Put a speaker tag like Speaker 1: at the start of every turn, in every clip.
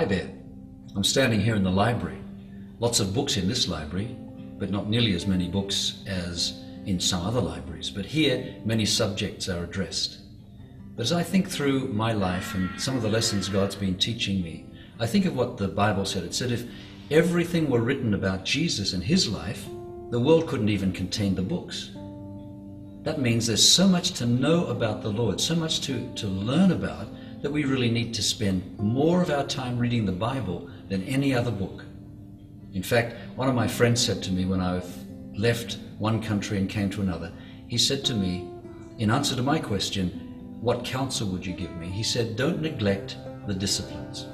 Speaker 1: Hi there. I'm standing here in the library. Lots of books in this library, but not nearly as many books as in some other libraries. But here, many subjects are addressed. But as I think through my life and some of the lessons God's been teaching me, I think of what the Bible said. It said if everything were written about Jesus and his life, the world couldn't even contain the books. That means there's so much to know about the Lord, so much to learn about, that we really need to spend more of our time reading the Bible than any other book. In fact, one of my friends said to me when I left one country and came to another, he said to me, in answer to my question, what counsel would you give me? He said, don't neglect the disciplines,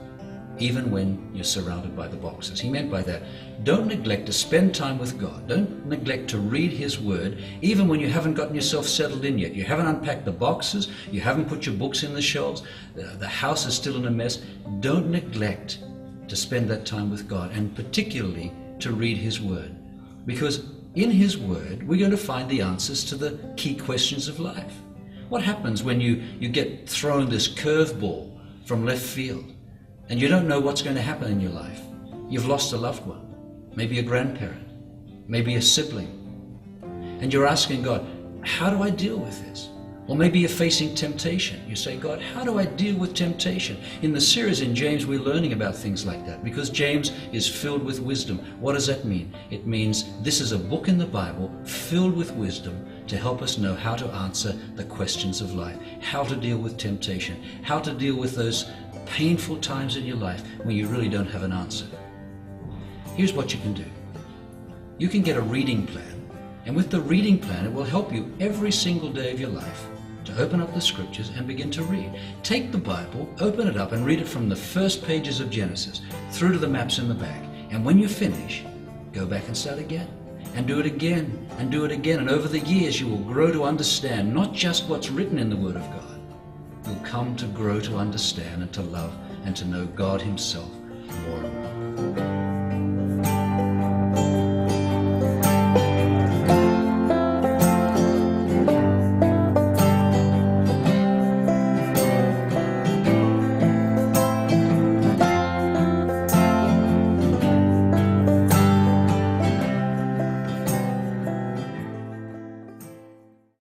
Speaker 1: even when you're surrounded by the boxes. He meant by that, don't neglect to spend time with God. Don't neglect to read his word, even when you haven't gotten yourself settled in yet. You haven't unpacked the boxes, you haven't put your books in the shelves, the house is still in a mess. Don't neglect to spend that time with God, and particularly to read his word. Because in his word, we're going to find the answers to the key questions of life. What happens when you get thrown this curveball from left field and you don't know what's going to happen in your life? You've lost a loved one, maybe a grandparent, maybe a sibling, and you're asking God, how do I deal with this? Or maybe you're facing temptation. You say, God, how do I deal with temptation? In the series in James, we're learning about things like that because James is filled with wisdom. What does that mean? It means this is a book in the Bible filled with wisdom to help us know how to answer the questions of life, how to deal with temptation, how to deal with those painful times in your life when you really don't have an answer. Here's what you can do. You can get a reading plan, and with the reading plan, it will help you every single day of your life to open up the scriptures and begin to read. Take the Bible, open it up, and read it from the first pages of Genesis through to the maps in the back. And when you finish, go back and start again. And do it again, and do it again. And over the years, you will grow to understand not just what's written in the Word of God. You'll come to grow to understand and to love and to know God himself more and more.